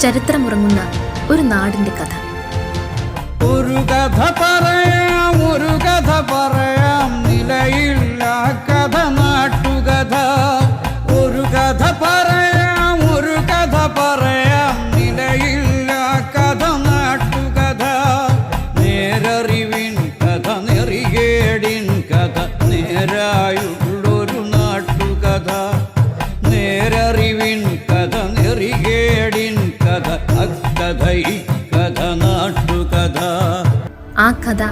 ചരിത്രമുറങ്ങുന്ന ഒരു നാടിന്റെ കഥ. ഒരു കഥ പറയാം, ഒരു കഥ പറയാം, നിലയില്ല കഥ നാട്ടുകഥ. ഒരു കഥ പറയാം, ഒരു കഥ പറയാം, നിലയില്ല കഥ നാട്ടുകഥ. നേരറിവിൻ കഥ, നെറികേടിൻ കഥ, നേരായുള്ളൊരു നാട്ടുകഥ. നേരറിവിൻ കഥ, നെറികേടിൻ കഥ, അക്കഥ ഇക്കഥ നാട്ടുകഥ. ആ കഥ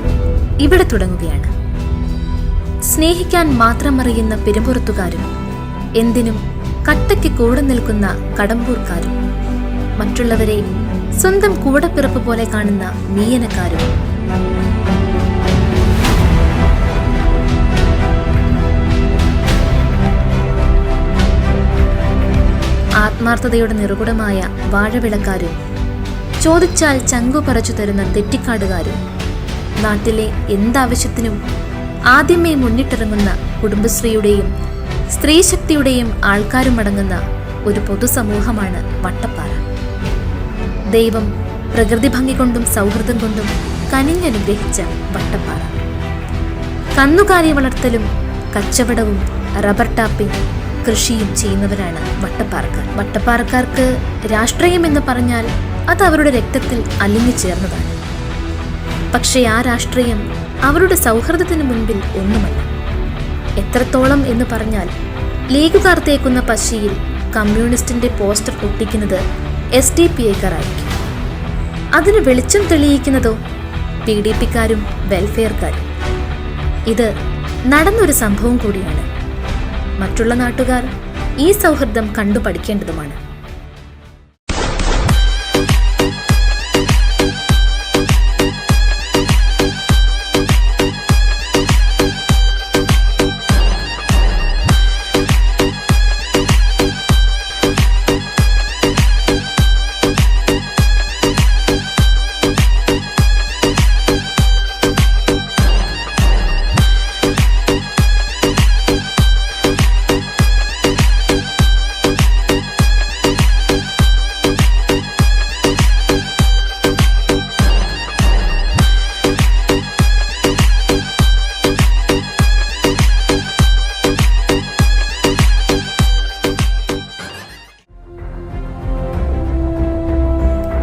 ഇവിടെ തുടങ്ങുകയാണ്. സ്നേഹിക്കാൻ മാത്രം അറിയുന്ന പെരുമ്പുറത്തുകാരും എന്തിനും കട്ടയ്ക്ക് കൂടെ നിൽക്കുന്ന കടമ്പൂർക്കാരും മറ്റുള്ളവരെ സ്വന്തം കൂടപ്പിറപ്പ് പോലെ കാണുന്ന മീയനക്കാരും ആത്മാർത്ഥതയുടെ നിറുകുടമായ വാഴവിളക്കാരും ചോദിച്ചാൽ ചങ്കു പറിച്ചു തരുന്ന തെറ്റിക്കാടുകാരും നാട്ടിലെ എന്താവശ്യത്തിനും ആദ്യമേ മുന്നിട്ടിറങ്ങുന്ന കുടുംബശ്രീയുടെയും സ്ത്രീശക്തിയുടെയും ആൾക്കാരും അടങ്ങുന്ന ഒരു പൊതുസമൂഹമാണ് വട്ടപ്പാറ. ദൈവം പ്രകൃതി ഭംഗി കൊണ്ടും സൗഹൃദം കൊണ്ടും കനിഞ്ഞനുഗ്രഹിച്ച വട്ടപ്പാറ. കന്നുകാലി വളർത്തലും കച്ചവടവും റബ്ബർ ടാപ്പിംഗ് കൃഷിയും ചെയ്യുന്നവരാണ് വട്ടപ്പാറക്കാർ. വട്ടപ്പാറക്കാർക്ക് രാഷ്ട്രീയം എന്ന് പറഞ്ഞാൽ അത് അവരുടെ രക്തത്തിൽ അലിഞ്ഞു ചേർന്നതാണ്. പക്ഷേ ആ രാഷ്ട്രീയം അവരുടെ സൗഹൃദത്തിന് മുൻപിൽ ഒന്നുമല്ല. എത്രത്തോളം എന്ന് പറഞ്ഞാൽ ലീഗുകാർ തേക്കുന്ന പശയിൽ കമ്മ്യൂണിസ്റ്റിന്റെ പോസ്റ്റർ ഒട്ടിക്കുന്നത് SDPIക്കാരായിരിക്കും. അതിന് വെളിച്ചം തെളിയിക്കുന്നതോ PDPക്കാരും വെൽഫെയർക്കാരും. ഇത് നടന്നൊരു സംഭവം കൂടിയാണ്. മറ്റുള്ള നാട്ടുകാർ ഈ സൗഹൃദം കണ്ടു പഠിക്കേണ്ടതുമാണ്.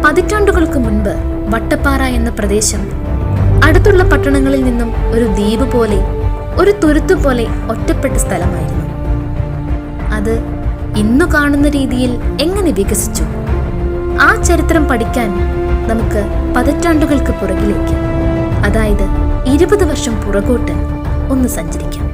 പതിറ്റാണ്ടുകൾക്ക് മുൻപ് വട്ടപ്പാറ എന്ന പ്രദേശം അടുത്തുള്ള പട്ടണങ്ങളിൽ നിന്നും ഒരു ദ്വീപ് പോലെ, ഒരു തുരുത്തു പോലെ ഒറ്റപ്പെട്ട സ്ഥലമായിരുന്നു. അത് ഇന്നു കാണുന്ന രീതിയിൽ എങ്ങനെ വികസിച്ചു? ആ ചരിത്രം പഠിക്കാൻ നമുക്ക് പതിറ്റാണ്ടുകൾക്ക് പുറകിലേക്ക്, അതായത് 20 വർഷം പുറകോട്ട് ഒന്ന് സഞ്ചരിക്കാം.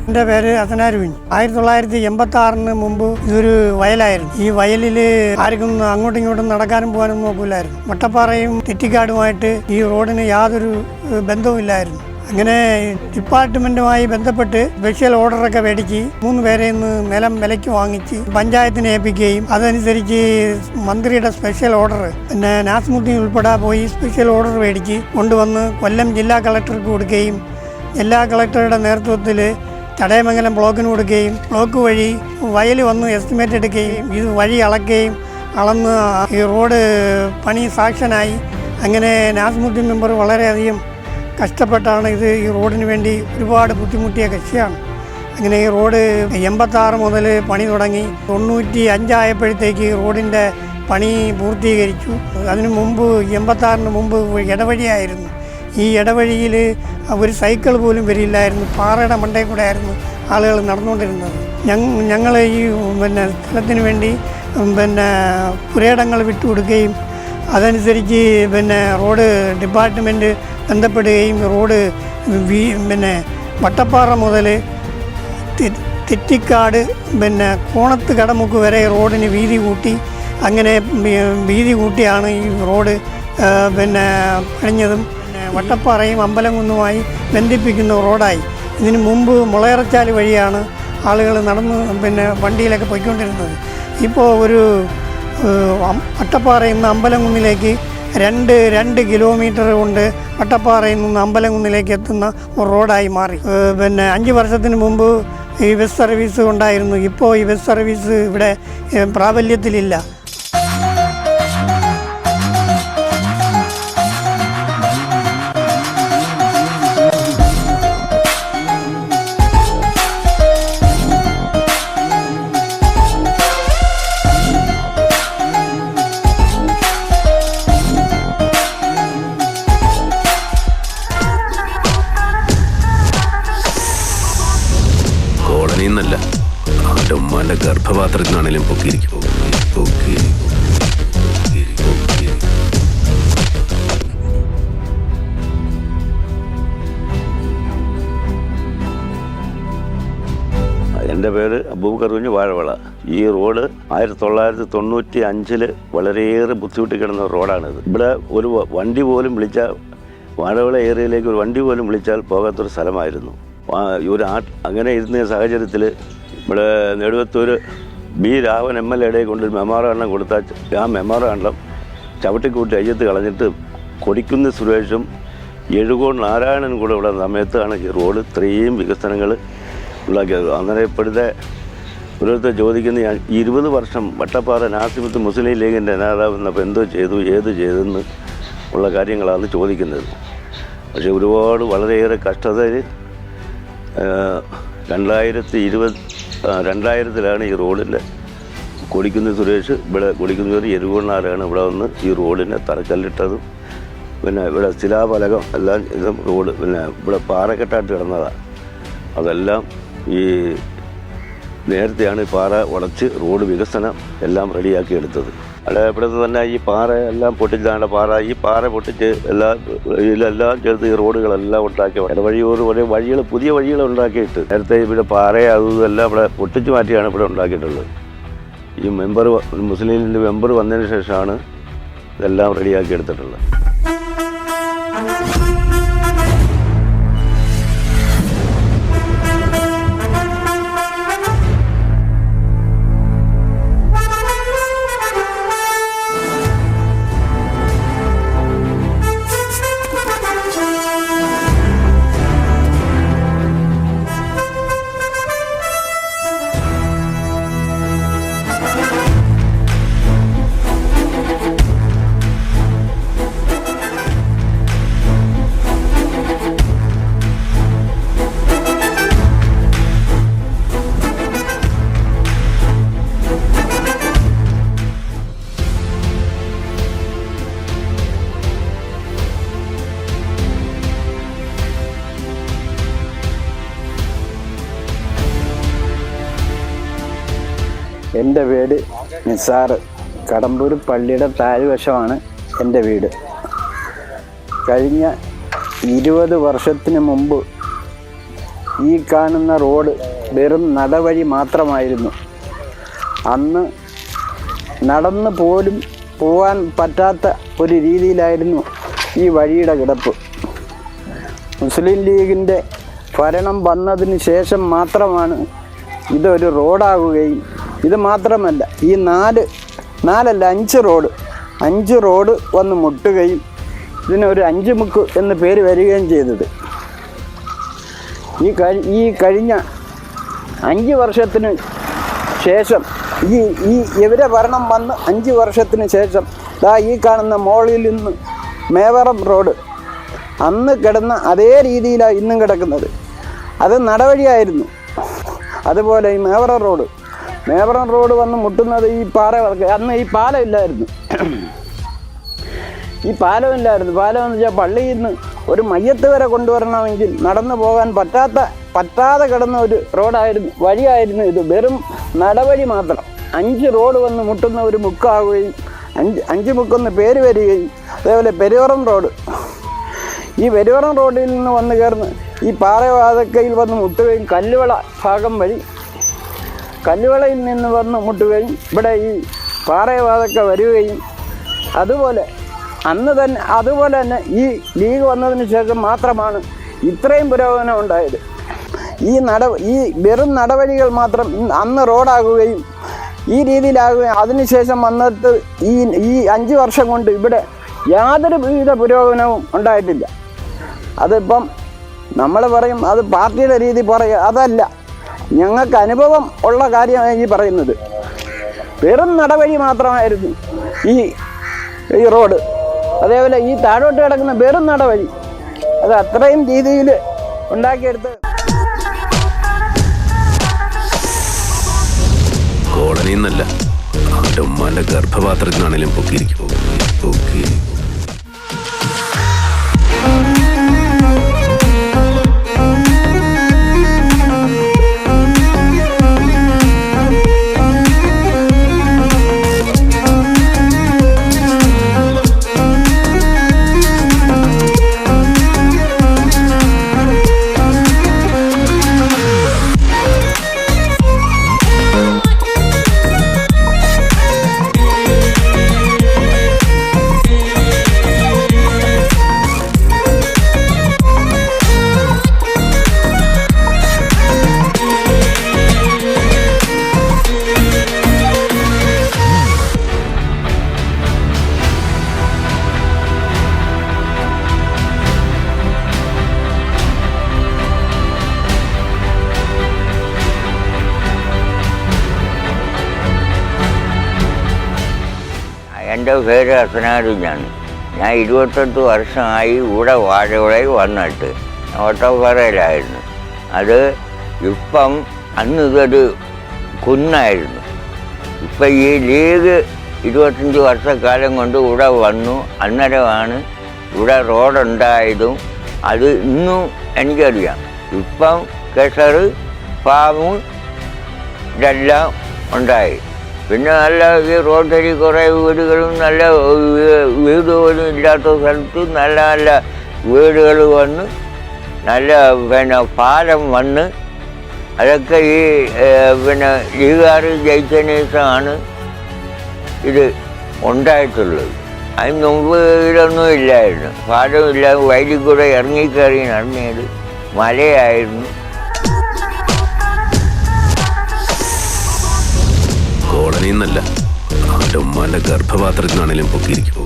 എൻ്റെ പേര് അസനാരുവിൻ. 1986 മുമ്പ് ഇതൊരു വയലായിരുന്നു. ഈ വയലിൽ ആർക്കും അങ്ങോട്ടും ഇങ്ങോട്ടും നടക്കാനും പോകാനും നോക്കില്ലായിരുന്നു. വട്ടപ്പാറയും തെറ്റിക്കാടുമായിട്ട് ഈ റോഡിന് യാതൊരു ബന്ധവുമില്ലായിരുന്നു. അങ്ങനെ ഡിപ്പാർട്ട്മെൻറ്റുമായി ബന്ധപ്പെട്ട് സ്പെഷ്യൽ ഓർഡറൊക്കെ മേടിച്ച് 3 പേരെ നിലം വിലയ്ക്ക് വാങ്ങിച്ച് പഞ്ചായത്തിനെ ഏൽപ്പിക്കുകയും അതനുസരിച്ച് മന്ത്രിയുടെ സ്പെഷ്യൽ ഓർഡർ പിന്നെ നാസ്മുദ്ദീൻ ഉൾപ്പെടെ പോയി സ്പെഷ്യൽ ഓർഡർ മേടിച്ച് കൊണ്ടുവന്ന് കൊല്ലം ജില്ലാ കളക്ടർക്ക് കൊടുക്കുകയും ജില്ലാ കളക്ടറുടെ നേതൃത്വത്തിൽ ചടയമംഗലം ബ്ലോക്കിന് കൊടുക്കുകയും ബ്ലോക്ക് വഴി വയൽ വന്ന് എസ്റ്റിമേറ്റ് എടുക്കുകയും ഇത് വഴി അളക്കുകയും അളന്ന് ഈ റോഡ് പണി സാക്ഷനായി. അങ്ങനെ നാസ്മുദ്ദീൻ മെമ്പർ വളരെയധികം കഷ്ടപ്പെട്ടാണ് ഈ റോഡിന് വേണ്ടി ഒരുപാട് ബുദ്ധിമുട്ടിയ കക്ഷിയാണ്. അങ്ങനെ ഈ റോഡ് 86 മുതൽ പണി തുടങ്ങി 95 ആയപ്പോഴത്തേക്ക് റോഡിൻ്റെ പണി പൂർത്തീകരിച്ചു. അതിനു മുമ്പ് 86 മുമ്പ് ഇടവഴിയായിരുന്നു. ഈ ഇടവഴിയിൽ ഒരു സൈക്കിൾ പോലും വരില്ലായിരുന്നു. പാറയുടെ മണ്ടയിൽ കൂടെ ആയിരുന്നു ആളുകൾ നടന്നുകൊണ്ടിരുന്നത്. ഞങ്ങൾ ഈ സ്ഥലത്തിന് വേണ്ടി പുരയിടങ്ങൾ വിട്ടുകൊടുക്കുകയും അതനുസരിച്ച് റോഡ് ഡിപ്പാർട്ട്മെൻറ്റ് ബന്ധപ്പെടുകയും റോഡ് വട്ടപ്പാറ മുതൽ തെറ്റിക്കാട് കോണത്ത് കടമുക്ക് വരെ റോഡിന് വീതി കൂട്ടി. അങ്ങനെ വീതി കൂട്ടിയാണ് ഈ റോഡ് പണിഞ്ഞതും. വട്ടപ്പാറയും അമ്പലംകുന്നുമായി ബന്ധിപ്പിക്കുന്ന റോഡായി. ഇതിനു മുമ്പ് മുളയറച്ചാൽ വഴിയാണ് ആളുകൾ നടന്ന് വണ്ടിയിലൊക്കെ പോയിക്കൊണ്ടിരുന്നത്. ഇപ്പോൾ ഒരു വട്ടപ്പാറയിൽ നിന്ന് അമ്പലംകുന്നിലേക്ക് 2 കിലോമീറ്റർ കൊണ്ട് വട്ടപ്പാറയിൽ നിന്ന് അമ്പലംകുന്നിലേക്ക് എത്തുന്ന ഒരു റോഡായി മാറി. 5 വർഷത്തിന് മുമ്പ് ഈ ബസ് സർവീസ് ഉണ്ടായിരുന്നു. ഇപ്പോൾ ഈ ബസ് സർവീസ് ഇവിടെ പ്രാബല്യത്തിലില്ല. കോളനിയിൽ നിന്നല്ല, അവൻ്റെ ഉമ്മാൻ്റെ ഗർഭപാത്രത്തിൽ നിന്നാണേലും പൊക്കിയിരിക്കും. എൻ്റെ പേര് അബൂബക്കർ കുഞ്ഞ് വാഴവള. ഈ റോഡ് 1995 വളരെയേറെ ബുദ്ധിമുട്ടി കിടന്ന റോഡാണിത്. ഇവിടെ ഒരു വണ്ടി പോലും വിളിച്ചാൽ, വാഴവള ഏരിയയിലേക്ക് ഒരു വണ്ടി പോലും വിളിച്ചാൽ പോകാത്തൊരു സ്ഥലമായിരുന്നു. അങ്ങനെ ഇരുന്ന സാഹചര്യത്തിൽ ഇവിടെ നെടുവത്തൂർ ബി രാവൻ MLA കൊണ്ടൊരു മെമ്മോറാണ്ടം കൊടുത്താൽ ആ മെമ്മോറാണ്ടം ചവിട്ടിക്കൂട്ടി അയ്യത്ത് കളഞ്ഞിട്ട് കൊടിക്കുന്ന് സുരേഷും എഴുകോൺ നാരായണനും കൂടെ ഉള്ള സമയത്താണ് ഈ റോഡ് ഇത്രയും വികസനങ്ങൾ ഉണ്ടാക്കിയത്. അങ്ങനെ ഇപ്പോഴത്തെ ഓരോരുത്തർ ചോദിക്കുന്ന 20 വർഷം വട്ടപ്പാറ നാസിമുത്ത് മുസ്ലിം ലീഗിൻ്റെ നേതാവ് എന്നപ്പോൾ എന്തോ ചെയ്തു, ഏത് ചെയ്തെന്ന് ഉള്ള കാര്യങ്ങളാണ് ചോദിക്കുന്നത്. പക്ഷേ ഒരുപാട് വളരെയേറെ കഷ്ടതയിൽ 2000-ലാണ് ഈ റോഡിൻ്റെ കൊടിക്കുന്ന് സുരേഷ് ഇവിടെ കൊടിക്കുന്നൂർ എരുകോണാരാണ് ഇവിടെ വന്ന് ഈ റോഡിനെ തറക്കല്ലിട്ടതും പിന്നെ ഇവിടെ ശിലാഫലകം എല്ലാം ഇതും റോഡ് പിന്നെ ഇവിടെ പാറക്കെട്ടായിട്ട് കിടന്നതാണ്. അതെല്ലാം ഈ നേരത്തെയാണ് ഈ പാറ ഉടച്ച് റോഡ് വികസനം എല്ലാം റെഡിയാക്കി എടുത്തത്. അല്ല ഇവിടുത്തെ തന്നെ ഈ പാറ എല്ലാം പൊട്ടിച്ചാണ് ഈ പാറ പൊട്ടിച്ച് ഇതിലെല്ലാം ചേർത്ത് ഈ റോഡുകളെല്ലാം ഉണ്ടാക്കി ഒരേ വഴികൾ, പുതിയ വഴികൾ ഉണ്ടാക്കിയിട്ട് നേരത്തെ ഇവിടെ പാറ അതെല്ലാം ഇവിടെ പൊട്ടിച്ച് മാറ്റിയാണ് ഇവിടെ ഉണ്ടാക്കിയിട്ടുള്ളത്. ഈ മുസ്ലിം ലീഗിൻ്റെ മെമ്പർ വന്നതിന് ശേഷമാണ് ഇതെല്ലാം റെഡിയാക്കി എടുത്തിട്ടുള്ളത്. എൻ്റെ വീട് നിസാറ്. കടമ്പൂർ പള്ളിയുടെ താഴ്വശമാണ് എൻ്റെ വീട്. കഴിഞ്ഞ 20 വർഷത്തിന് മുമ്പ് ഈ കാണുന്ന റോഡ് വെറും നടവഴി മാത്രമായിരുന്നു. അന്ന് നടന്നു പോലും പോകാൻ പറ്റാത്ത ഒരു രീതിയിലായിരുന്നു ഈ വഴിയുടെ കിടപ്പ്. മുസ്ലിം ലീഗിൻ്റെ ഭരണം വന്നതിന് ശേഷം മാത്രമാണ് ഇതൊരു റോഡാകുകയും, ഇത് മാത്രമല്ല ഈ 5 റോഡ് വന്ന് മുട്ടുകയും ഇതിനൊരു 5 മുക്ക് എന്ന് പേര് വരികയും ചെയ്തത്. ഈ കഴിഞ്ഞ 5 വർഷത്തിന് ശേഷം ഇവരെ ഭരണം വന്ന് 5 വർഷത്തിന് ശേഷം ഈ കാണുന്ന മോളിൽ നിന്ന് മേവറം റോഡ് അന്ന് കിടന്ന അതേ രീതിയിലാണ് ഇന്നും കിടക്കുന്നത്. അത് നടവഴിയായിരുന്നു. അതുപോലെ ഈ മേവറം റോഡ് വന്ന് മുട്ടുന്നത് ഈ പാറ. അന്ന് ഈ പാലം ഇല്ലായിരുന്നു. പാലം എന്ന് വെച്ചാൽ പള്ളിയിൽ നിന്ന് ഒരു മയ്യത്ത് വരെ കൊണ്ടുവരണമെങ്കിൽ നടന്നു പോകാൻ പറ്റാതെ കിടന്ന ഒരു വഴിയായിരുന്നു ഇത്. വെറും നടവഴി മാത്രം. 5 റോഡ് വന്ന് മുട്ടുന്ന ഒരു മുക്കാവുകയും 5 മുക്കെന്ന് പേര് വരികയും, അതേപോലെ പെരുവറം റോഡ്, ഈ പെരുവറം റോഡിൽ നിന്ന് വന്ന് കയറുന്ന ഈ പാറവാതക്കയിൽ വന്ന് മുട്ടുകയും കല്ലുവള ഭാഗം വഴി കല്ലുവളയിൽ നിന്ന് വന്ന് മുട്ടുകയും ഇവിടെ ഈ പാറവാതക്ക വരികയും, അതുപോലെ തന്നെ ഈ ലീഗ് വന്നതിന് ശേഷം മാത്രമാണ് ഇത്രയും പുരോഗമനം ഉണ്ടായത്. ഈ വെറും നടവഴികൾ മാത്രം അന്ന് റോഡാകുകയും ഈ രീതിയിലാകുകയും അതിനുശേഷം വന്നിട്ട് ഈ 5 വർഷം കൊണ്ട് ഇവിടെ യാതൊരു വിധ പുരോഗമനവും ഉണ്ടായിട്ടില്ല. അതിപ്പം നമ്മൾ പറയും അത് പാർട്ടിയുടെ രീതി പറയുക, അതല്ല, ഞങ്ങൾക്ക് അനുഭവം ഉള്ള കാര്യമാണ് ഈ പറയുന്നത്. വെറും നടവഴി മാത്രമായിരുന്നു ഈ റോഡ്. അതേപോലെ ഈ താഴോട്ട് കിടക്കുന്ന വെറും നടവഴി, അത് അത്രയും രീതിയിൽ ഉണ്ടാക്കിയെടുത്ത്. കോളനിയിൽ നിന്നല്ല, അവൻ്റെ ഉമ്മാൻ്റെ ഗർഭപാത്രത്തിൽ നിന്നാണേലും പൊക്കിയിരിക്കും. എൻ്റെ പേര് ഹസനാരുഞ്ഞാണ്. ഞാൻ 28 വർഷമായി ഇവിടെ വാഴവിളയിൽ വന്നിട്ട് ഓട്ടോപ്പാറയിലായിരുന്നു. അത് ഇപ്പം അന്ന് ഇതൊരു കുന്നായിരുന്നു. ഇപ്പം ഈ ലീഗ് 25 വർഷക്കാലം കൊണ്ട് ഇവിടെ വന്നു. അന്നേരമാണ് ഇവിടെ റോഡുണ്ടായതും അത് ഇന്നും എനിക്കറിയാം. ഇപ്പം കെസർ ഫാമ് ഇതെല്ലാം ഉണ്ടായി. പിന്നെ നല്ല ഈ റോഡരി കുറേ വീടുകളും നല്ല വീട് പോലും ഇല്ലാത്ത സ്ഥലത്ത് നല്ല നല്ല വീടുകൾ വന്ന് നല്ല പിന്നെ പാലം വന്ന് അതൊക്കെ ഈ പിന്നെ ലീഗുകാർ ജയിച്ചതിന് ശേഷമാണ് ഇത് ഉണ്ടായിട്ടുള്ളത്. അതിന് മുമ്പ് ഇതൊന്നും ഇല്ലായിരുന്നു. പാലമില്ല, വയലിൽ കൂടെ ഇറങ്ങിക്കയറി നടന്നത് മലയായിരുന്നു. കോളനി എന്നല്ല, അവൻ്റെ ഉമ്മാൻ്റെ ഗർഭപാത്രത്തിനാണേലും പൊക്കിയിരിക്കും.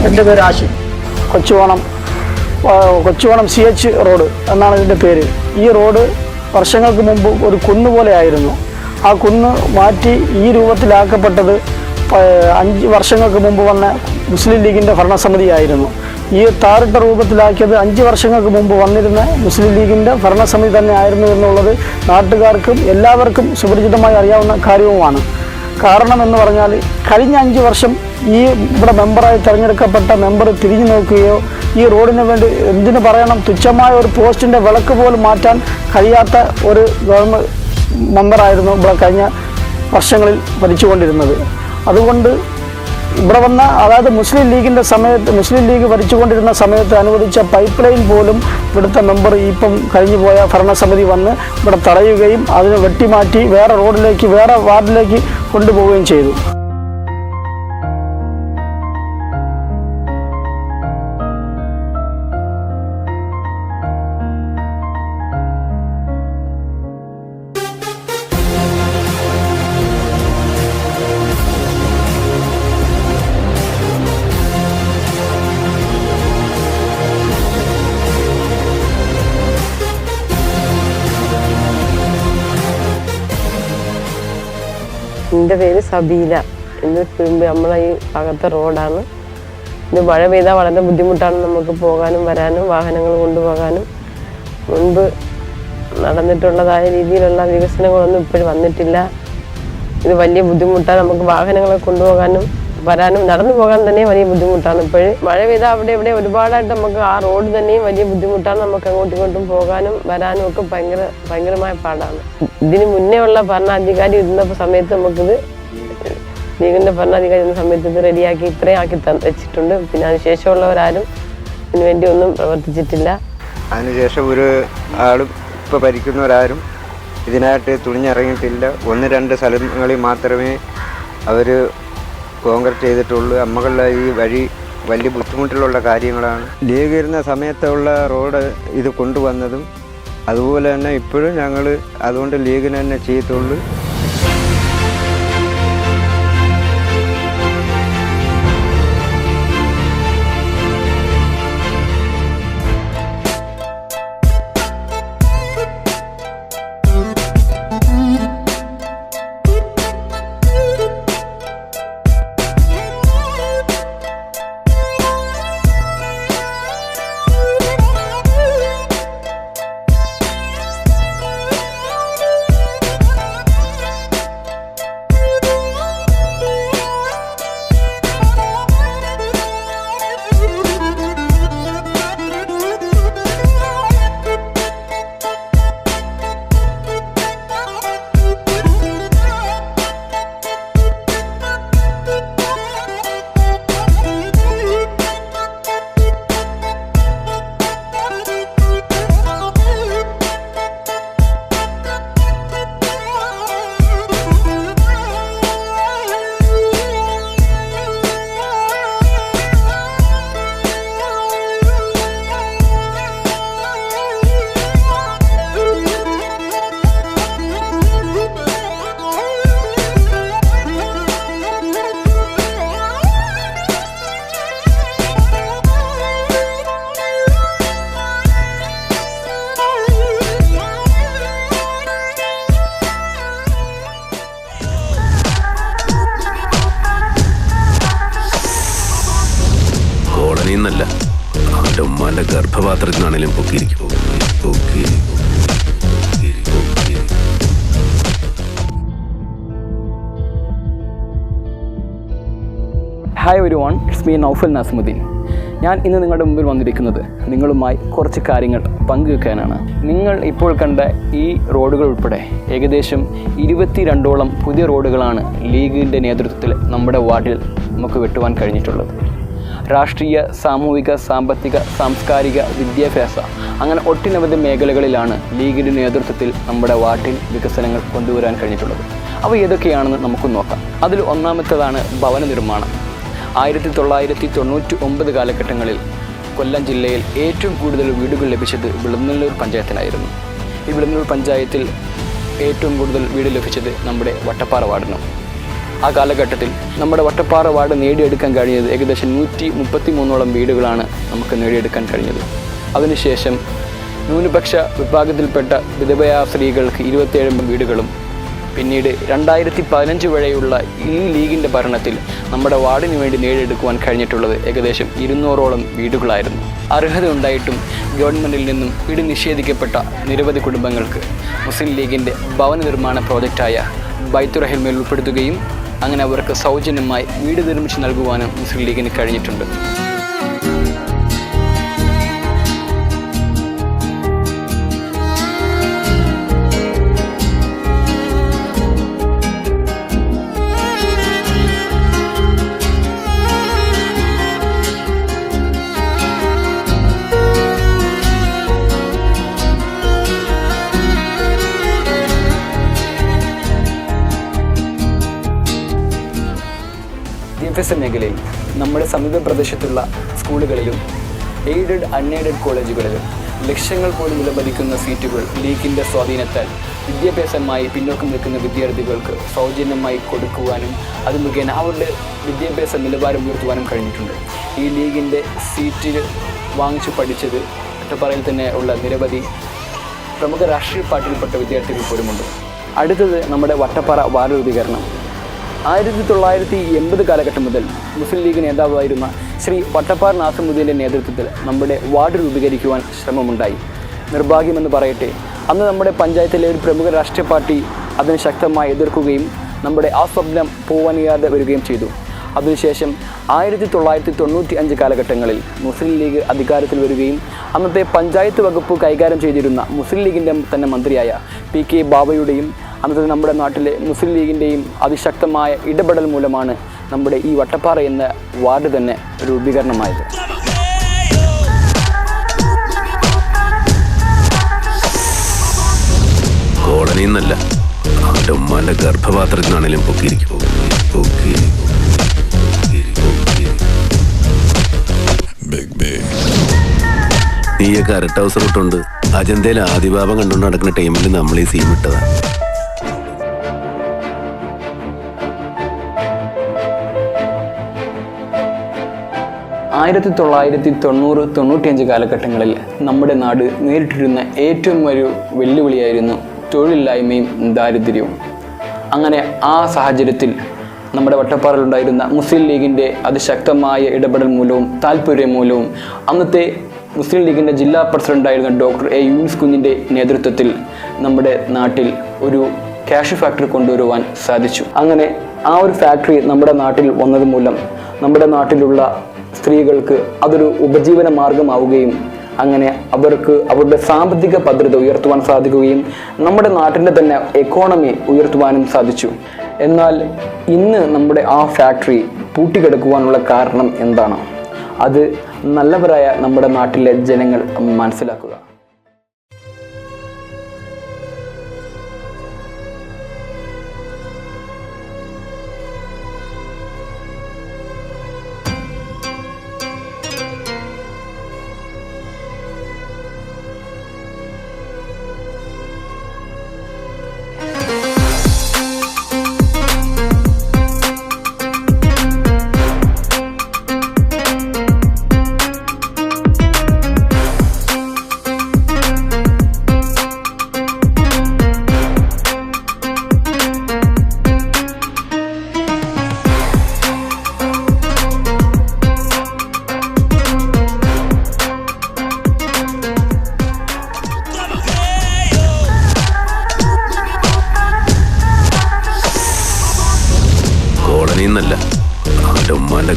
എൻ്റെ പേര് ആശി. കൊച്ചുവണം CH റോഡ് എന്നാണ് ഇതിൻ്റെ പേര്. ഈ റോഡ് വർഷങ്ങൾക്ക് മുമ്പ് ഒരു കുന്ന് പോലെ ആയിരുന്നു. ആ കുന്ന് മാറ്റി ഈ രൂപത്തിലാക്കപ്പെട്ടത് 5 വർഷങ്ങൾക്ക് മുമ്പ് വന്ന മുസ്ലിം ലീഗിൻ്റെ ഭരണസമിതിയായിരുന്നു. ഈ താറിട്ട രൂപത്തിലാക്കിയത് 5 വർഷങ്ങൾക്ക് മുമ്പ് വന്നിരുന്ന മുസ്ലിം ലീഗിൻ്റെ ഭരണസമിതി തന്നെ ആയിരുന്നു എന്നുള്ളത് നാട്ടുകാർക്കും എല്ലാവർക്കും സുപരിചിതമായി അറിയാവുന്ന കാര്യവുമാണ്. കാരണം എന്ന് പറഞ്ഞാൽ കഴിഞ്ഞ 5 വർഷം ഈ ഇവിടെ മെമ്പറായി തിരഞ്ഞെടുക്കപ്പെട്ട മെമ്പർ തിരിഞ്ഞു നോക്കുകയോ ഈ റോഡിന് വേണ്ടി എന്തിനു പറയണം, തുച്ഛമായ ഒരു പോസ്റ്റിൻ്റെ വിളക്ക് പോലും മാറ്റാൻ കഴിയാത്ത ഒരു ഗവൺമെൻറ് മെമ്പറായിരുന്നു ഇവിടെ കഴിഞ്ഞ വർഷങ്ങളിൽ ഭരിച്ചുകൊണ്ടിരുന്നത്. അതുകൊണ്ട് ഇവിടെ വന്ന, അതായത് മുസ്ലിം ലീഗ് ഭരിച്ചുകൊണ്ടിരുന്ന സമയത്ത് അനുവദിച്ച പൈപ്പ് ലൈൻ പോലും ഇവിടുത്തെ മെമ്പർ ഇപ്പം കഴിഞ്ഞു പോയ ഭരണസമിതി വന്ന് ഇവിടെ തടയുകയും അതിനെ വെട്ടിമാറ്റി വേറെ റോഡിലേക്ക്, വേറെ വാർഡിലേക്ക് കൊണ്ടുപോവുകയും ചെയ്തു. എൻ്റെ പേര് സബീല. ഇത് നമ്മളെ ഈ ഭാഗത്തെ റോഡാണ്. ഇത് മഴ പെയ്താൽ വളരെ ബുദ്ധിമുട്ടാണ് നമുക്ക് പോകാനും വരാനും, വാഹനങ്ങൾ കൊണ്ടുപോകാനും. മുൻപ് നടന്നിട്ടുള്ളതായ രീതിയിലുള്ള വികസനങ്ങളൊന്നും ഇപ്പോഴും വന്നിട്ടില്ല. ഇത് വലിയ ബുദ്ധിമുട്ടാണ്. നമുക്ക് വാഹനങ്ങളെ കൊണ്ടുപോകാനും വരാനും നടന്നു പോകാൻ തന്നെ വലിയ ബുദ്ധിമുട്ടാണ്. ഇപ്പോഴും മഴ പെയ്താൽ അവിടെ ഇവിടെ ഒരുപാടായിട്ട് നമുക്ക് ആ റോഡ് തന്നെയും വലിയ ബുദ്ധിമുട്ടാണ്. നമുക്ക് അങ്ങോട്ടും ഇങ്ങോട്ടും പോകാനും വരാനും ഒക്കെ ഭയങ്കരമായ പാടാണ്. ഇതിന് മുന്നേ ഉള്ള ഭരണാധികാരി ഇരുന്ന സമയത്ത് നമുക്കിത്, ലീഗിൻ്റെ ഭരണാധികാരി ഇരുന്ന സമയത്ത് ഇത് റെഡിയാക്കി ഇത്രയും ആക്കി വെച്ചിട്ടുണ്ട്. പിന്നെ അതിനുശേഷമുള്ളവരാരും ഇതിനു വേണ്ടി ഒന്നും പ്രവർത്തിച്ചിട്ടില്ല. അതിനുശേഷം ഒരു ആളും ഇപ്പോൾ ഭരിക്കുന്നവരാരും ഇതിനായിട്ട് തുണിഞ്ഞിറങ്ങിയിട്ടില്ല. 1-2 സ്ഥലങ്ങളിൽ മാത്രമേ അവർ കോൺക്രീറ്റ് ചെയ്തിട്ടുള്ളൂ. നമ്മളുടെ ഈ വഴി വലിയ ബുദ്ധിമുട്ടിലുള്ള കാര്യങ്ങളാണ്. ലീഗ് ഇരുന്ന സമയത്തുള്ള റോഡ് ഇത് കൊണ്ടുവന്നതും അതുപോലെ തന്നെ ഇപ്പോഴും ഞങ്ങൾ അതുകൊണ്ട് ലീഗിന് തന്നെ ചെയ്യത്തുള്ളൂ. കോടതിന്നല്ല, അവന്റെ ഉമ്മാന്റെ ഗർഭപാത്രത്തിനാണേലും പൊക്കിയിരിക്കും. Hi everyone, it's me Naufal Nasimuddin. ഞാൻ ഇന്ന് നിങ്ങളുടെ മുമ്പിൽ വന്നിരിക്കുന്നത് നിങ്ങളുമായി കുറച്ച് കാര്യങ്ങൾ പങ്കുവെക്കാനാണ്. നിങ്ങൾ ഇപ്പോൾ കണ്ട ഈ റോഡുകൾ ഉൾപ്പെടെ ഏകദേശം 22ഓളം പുതിയ റോഡുകളാണ് ലീഗിൻ്റെ നേതൃത്വത്തിൽ നമ്മുടെ വാർഡിൽ നമുക്ക് വെട്ടുവാൻ കഴിഞ്ഞിട്ടുള്ളത്. രാഷ്ട്രീയ, സാമൂഹിക, സാമ്പത്തിക, സാംസ്കാരിക, വിദ്യാഭ്യാസ അങ്ങനെ ഒട്ടനവധി മേഖലകളിലാണ് ലീഗിൻ്റെ നേതൃത്വത്തിൽ നമ്മുടെ വാർഡിൽ വികസനങ്ങൾ കൊണ്ടുവരാൻ കഴിഞ്ഞിട്ടുള്ളത്. അവ ഏതൊക്കെയാണെന്ന് നമുക്ക് നോക്കാം. അതിൽ ഒന്നാമത്തേതാണ് ഭവന നിർമ്മാണം. 1999 കാലഘട്ടങ്ങളിൽ കൊല്ലം ജില്ലയിൽ ഏറ്റവും കൂടുതൽ വീടുകൾ ലഭിച്ചത് വിളനല്ലൂർ പഞ്ചായത്തിനായിരുന്നു. ഈ വിളനല്ലൂർ പഞ്ചായത്തിൽ ഏറ്റവും കൂടുതൽ വീട് ലഭിച്ചത് നമ്മുടെ വട്ടപ്പാറ വാർഡിനും. ആ കാലഘട്ടത്തിൽ നമ്മുടെ വട്ടപ്പാറ വാർഡ് നേടിയെടുക്കാൻ കഴിഞ്ഞത് ഏകദേശം 133ഓളം വീടുകളാണ് നമുക്ക് നേടിയെടുക്കാൻ കഴിഞ്ഞത്. അതിനുശേഷം ന്യൂനപക്ഷ വിഭാഗത്തിൽപ്പെട്ട വിധവയായ സ്ത്രീകൾക്ക് 27 വീടുകളും പിന്നീട് 2015 വരെയുള്ള ഈ ലീഗിൻ്റെ ഭരണത്തിൽ നമ്മുടെ വാർഡിന് വേണ്ടി നേടിയെടുക്കുവാൻ കഴിഞ്ഞിട്ടുള്ളത് ഏകദേശം 200ഓളം വീടുകളായിരുന്നു. അർഹത ഉണ്ടായിട്ടും ഗവൺമെൻറ്റിൽ നിന്നും വീട് നിഷേധിക്കപ്പെട്ട നിരവധി കുടുംബങ്ങൾക്ക് മുസ്ലിം ലീഗിൻ്റെ ഭവന നിർമ്മാണ പ്രോജക്റ്റായ ബൈത്തുർ റഹീമിൽ ഉൾപ്പെടുത്തുകയും അങ്ങനെ അവർക്ക് സൗജന്യമായി വീട് നിർമ്മിച്ച് നൽകുവാനും മുസ്ലിം ലീഗിന് കഴിഞ്ഞിട്ടുണ്ട്. വിദ്യാഭ്യാസ മേഖലയിൽ നമ്മുടെ സമീപ പ്രദേശത്തുള്ള സ്കൂളുകളിലും എയ്ഡഡ് അൺഎയ്ഡഡ് കോളേജുകളിലും ലക്ഷങ്ങൾ പോലും വിലമതിക്കുന്ന സീറ്റുകൾ ലീഗിൻ്റെ സ്വാധീനത്താൽ വിദ്യാഭ്യാസമായി പിന്നോക്കം നിൽക്കുന്ന വിദ്യാർത്ഥികൾക്ക് സൗജന്യമായി കൊടുക്കുവാനും അത് മുഖേന അവരുടെ വിദ്യാഭ്യാസ നിലവാരം ഉയർത്തുവാനും കഴിഞ്ഞിട്ടുണ്ട്. ഈ ലീഗിൻ്റെ സീറ്റ് വാങ്ങിച്ചു പഠിച്ചത് വട്ടപ്പാറയിൽ തന്നെ ഉള്ള നിരവധി പ്രമുഖ രാഷ്ട്രീയ പാർട്ടിയിൽപ്പെട്ട വിദ്യാർത്ഥികൾ പോലുമുണ്ട്. അടുത്തത് നമ്മുടെ വട്ടപ്പാറ വാർഡ് രൂപീകരണം. 1980 കാലഘട്ടം മുതൽ മുസ്ലിം ലീഗ് നേതാവായിരുന്ന ശ്രീ വട്ടപ്പാറ നാസിമുദ്ദീൻ്റെ നേതൃത്വത്തിൽ നമ്മുടെ വാർഡ് രൂപീകരിക്കുവാൻ ശ്രമമുണ്ടായി. നിർഭാഗ്യമെന്ന് പറയട്ടെ, അന്ന് നമ്മുടെ പഞ്ചായത്തിലെ ഒരു പ്രമുഖ രാഷ്ട്രീയ പാർട്ടി അതിനെ ശക്തമായി എതിർക്കുകയും നമ്മുടെ ആ സ്വപ്നം പോവാനിയാതെ വരികയും ചെയ്തു. അതിനുശേഷം 1995 കാലഘട്ടങ്ങളിൽ മുസ്ലിം ലീഗ് അധികാരത്തിൽ വരികയും അന്നത്തെ പഞ്ചായത്ത് വകുപ്പ് കൈകാര്യം ചെയ്തിരുന്ന മുസ്ലിം ലീഗിൻ്റെ തന്നെ മന്ത്രിയായ PK ബാബയുടെയും അന്നത്തെ നമ്മുടെ നാട്ടിലെ മുസ്ലിം ലീഗിൻ്റെയും അതിശക്തമായ ഇടപെടൽ മൂലമാണ് നമ്മുടെ ഈ വട്ടപ്പാറ എന്ന വാർഡ് തന്നെ രൂപീകരണമായത്. കോടതിന്നല്ല, അവന്റെ ഉമ്മാന്റെ ഗർഭപാത്രത്തിനാണേലും പൊക്കിയിരിക്കും. നീയൊക്കെ അരട്ട അവസരം ഇട്ടുണ്ട് അജന്തയിൽ ആദിഭാവം കണ്ടുകൊണ്ട് നടക്കുന്ന ടൈമിൽ നമ്മൾ ഈ സീം ഇട്ടതാ. 1990-95 കാലഘട്ടങ്ങളിൽ നമ്മുടെ നാട് നേരിട്ടിരുന്ന ഏറ്റവും ഒരു വെല്ലുവിളിയായിരുന്നു തൊഴിലില്ലായ്മയും ദാരിദ്ര്യവും. അങ്ങനെ ആ സാഹചര്യത്തിൽ നമ്മുടെ വട്ടപ്പാറയിലുണ്ടായിരുന്ന മുസ്ലിം ലീഗിൻ്റെ അതിശക്തമായ ഇടപെടൽ മൂലവും താല്പര്യം മൂലവും അന്നത്തെ മുസ്ലിം ലീഗിൻ്റെ ജില്ലാ പ്രസിഡൻ്റായിരുന്ന ഡോക്ടർ A. യൂനിസ് കുഞ്ഞിൻ്റെ നേതൃത്വത്തിൽ നമ്മുടെ നാട്ടിൽ ഒരു കാഷ്യൂ ഫാക്ടറി കൊണ്ടുവരുവാൻ സാധിച്ചു. അങ്ങനെ ആ ഒരു ഫാക്ടറി നമ്മുടെ നാട്ടിൽ വന്നത് മൂലം നമ്മുടെ നാട്ടിലുള്ള സ്ത്രീകൾക്ക് അതൊരു ഉപജീവന മാർഗമാവുകയും അങ്ങനെ അവർക്ക് അവരുടെ സാമ്പത്തിക ഭദ്രത ഉയർത്തുവാൻ സാധിക്കുകയും നമ്മുടെ നാട്ടിൻ്റെ തന്നെ എക്കോണമി ഉയർത്തുവാനും സാധിച്ചു. എന്നാൽ ഇന്ന് നമ്മുടെ ആ ഫാക്ടറി പൂട്ടിക്കിടക്കുവാനുള്ള കാരണം എന്താണ്? അത് നല്ലവരായ നമ്മുടെ നാട്ടിലെ ജനങ്ങൾ മനസ്സിലാക്കുക.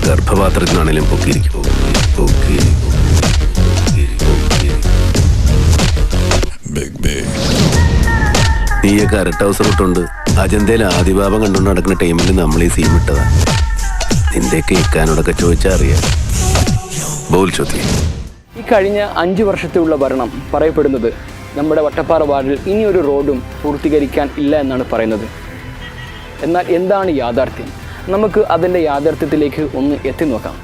ഗർഭപാത്രത്തിനാണേലും പൊക്കിയിരിക്കും. നീയൊക്കെ അരട്ട അവസരം ഇട്ടുണ്ട് അജന്തയിൽ ആദിഭാവം കണ്ടുകൊണ്ട് നടക്കുന്ന ടൈമിൽ നമ്മൾ ഈ സീൻ വിട്ടതാ. നിന്റെയൊക്കെ ഇക്കാനോടൊക്കെ ചോദിച്ചാൽ അറിയാം. ബോൾ ചോദ്യം. ഈ കഴിഞ്ഞ 5 വർഷത്തിലുള്ള ഭരണം പറയപ്പെടുന്നത് നമ്മുടെ വട്ടപ്പാറ വാർഡിൽ ഇനിയൊരു റോഡും പൂർത്തീകരിക്കാൻ ഇല്ല എന്നാണ് പറയുന്നത്. എന്നാൽ എന്താണ് യാഥാർത്ഥ്യം? നമുക്ക് അതിൻ്റെ യാഥാർത്ഥ്യത്തിലേക്ക് ഒന്ന് എത്തി നോക്കാം.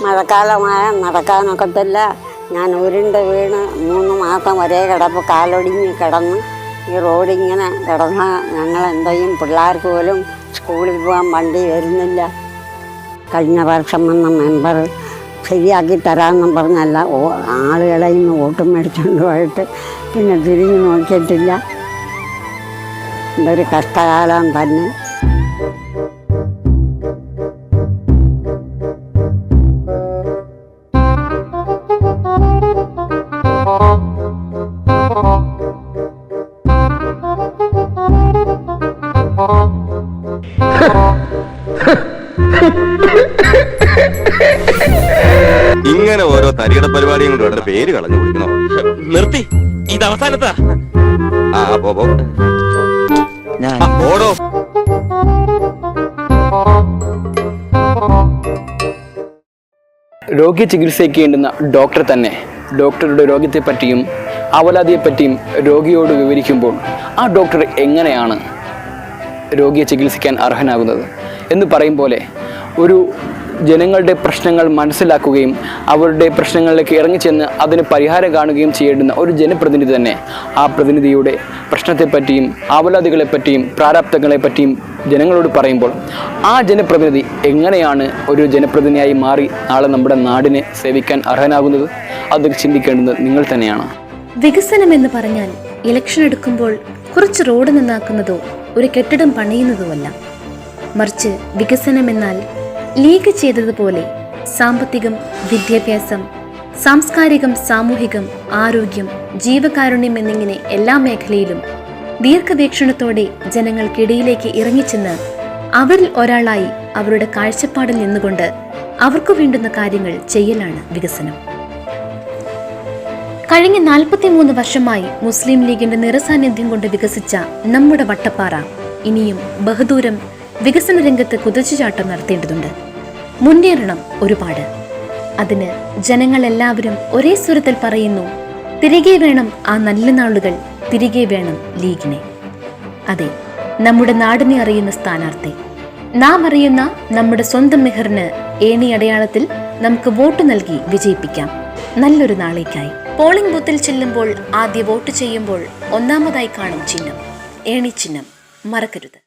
മഴക്കാലമായ നടക്കാനൊക്കത്തില്ല. ഞാൻ ഉരുണ്ട് വീണ് 3 മാസം ഒരേ കിടപ്പ് കാലൊടിഞ്ഞ് കിടന്ന് ഈ റോഡിങ്ങനെ കിടന്നാൽ ഞങ്ങൾ എന്തെയും പിള്ളേർക്ക് പോലും സ്കൂളിൽ പോകാൻ വണ്ടി വരുന്നില്ല. കഴിഞ്ഞ വർഷം വന്ന മെമ്പർ ശരിയാക്കി തരാമെന്നും പറഞ്ഞല്ല ആളുകളെ ഇന്ന് വോട്ടും മേടിച്ചുകൊണ്ട് പോയിട്ട് പിന്നെ തിരിഞ്ഞു നോക്കിയിട്ടില്ല. ഇതൊരു കഷ്ടകാലം തന്നെ. ഇങ്ങനെ ഓരോ തരികട പരിപാടിയും കൊണ്ട് വേണ്ട പേര് കളഞ്ഞു കുടിക്കണോ? നിർത്തി, ഇത് അവസാനത്താ. പോടോ. രോഗി ചികിത്സയ്ക്ക് വേണ്ടുന്ന ഡോക്ടർ തന്നെ ഡോക്ടറുടെ രോഗത്തെപ്പറ്റിയും അവലാതിയെപ്പറ്റിയും രോഗിയോട് വിവരിക്കുമ്പോൾ ആ ഡോക്ടർ എങ്ങനെയാണ് രോഗിയെ ചികിത്സിക്കാൻ അർഹനാകുന്നത് എന്ന് പറയും പോലെ ഒരു ജനങ്ങളുടെ പ്രശ്നങ്ങൾ മനസ്സിലാക്കുകയും അവരുടെ പ്രശ്നങ്ങളിലേക്ക് ഇറങ്ങിച്ചെന്ന് അതിന് പരിഹാരം കാണുകയും ചെയ്യേണ്ടുന്ന ഒരു ജനപ്രതിനിധി തന്നെ ആ പ്രതിനിധിയുടെ പ്രശ്നത്തെപ്പറ്റിയും ആവലാതികളെപ്പറ്റിയും പ്രാരാബ്ധങ്ങളെപ്പറ്റിയും ജനങ്ങളോട് പറയുമ്പോൾ ആ ജനപ്രതിനിധി എങ്ങനെയാണ് ഒരു ജനപ്രതിനിധിയായി മാറി നാളെ നമ്മുടെ നാടിനെ സേവിക്കാൻ അർഹനാകുന്നത്? അത് ചിന്തിക്കേണ്ടത് നിങ്ങൾ തന്നെയാണ്. വികസനം എന്ന് പറഞ്ഞാൽ ഇലക്ഷൻ എടുക്കുമ്പോൾ കുറച്ച് റോഡ് നന്നാക്കുന്നതോ ഒരു കെട്ടിടം പണിയുന്നതുമല്ല. മറിച്ച് വികസനം എന്നാൽ ലീഗ് ചെയ്തതുപോലെ സാമ്പത്തികം, വിദ്യാഭ്യാസം, സാംസ്കാരികം, സാമൂഹികം, ആരോഗ്യം, ജീവകാരുണ്യം എന്നിങ്ങനെ എല്ലാ മേഖലയിലും ദീർഘവീക്ഷണത്തോടെ ജനങ്ങൾക്കിടയിലേക്ക് ഇറങ്ങിച്ചെന്ന് അവരിൽ ഒരാളായി അവരുടെ കാഴ്ചപ്പാടിൽ നിന്നുകൊണ്ട് അവർക്ക് വേണ്ടുന്ന കാര്യങ്ങൾ ചെയ്യലാണ് വികസനം. കഴിഞ്ഞ 43 വർഷമായി മുസ്ലിം ലീഗിന്റെ നിറസാന്നിധ്യം കൊണ്ട് വികസിച്ച നമ്മുടെ വട്ടപ്പാറ ഇനിയും ബഹദൂരം വികസന രംഗത്ത് കുതിച്ചുചാട്ടം നടത്തേണ്ടതുണ്ട്. മുന്നേറണം ഒരുപാട്. അതിന് ജനങ്ങൾ എല്ലാവരും ഒരേ സ്വരത്തിൽ പറയുന്നു, തിരികെ വേണം ആ നല്ല നാളുകൾ, തിരികെ വേണം ലീഗിനെ. അതെ, നമ്മുടെ നാടിനെ അറിയുന്ന സ്ഥാനാർത്ഥി, നാം അറിയുന്ന നമ്മുടെ സ്വന്തം മെഹറിന് ഏണി അടയാളത്തിൽ നമുക്ക് വോട്ട് നൽകി വിജയിപ്പിക്കാം നല്ലൊരു നാളേക്കായി. പോളിംഗ് ബൂത്തിൽ ചെല്ലുമ്പോൾ ആദ്യ വോട്ട് ചെയ്യുമ്പോൾ ഒന്നാമതായി കാണും ചിഹ്നം ഏണി ചിഹ്നം, മറക്കരുത്.